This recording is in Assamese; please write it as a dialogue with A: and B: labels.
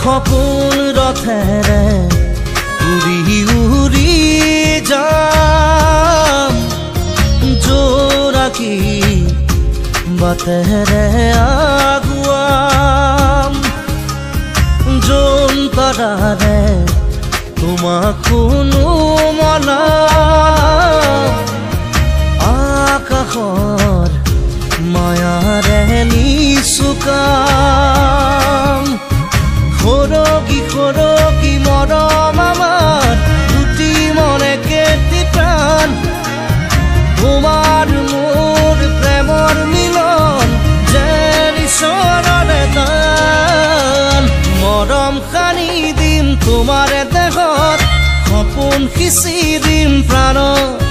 A: সপোন ৰথেৰে উৰি উৰি যাম জোৰাকী বাটেৰে আগুৱাম যোন তৰাৰে তোমাক কোনো মনা আকাশৰ মায়াৰে নিচুকাম সৰগী সৰগী মৰম আমাৰ দুটি মনে কেতি প্ৰাণ তোমাৰ মোৰ প্ৰেমৰ মিলন যেন ঈশ্বৰৰে দান মৰম সানি দিম তোমাৰ দেহত সপোন সিঁচি দিম প্ৰাণত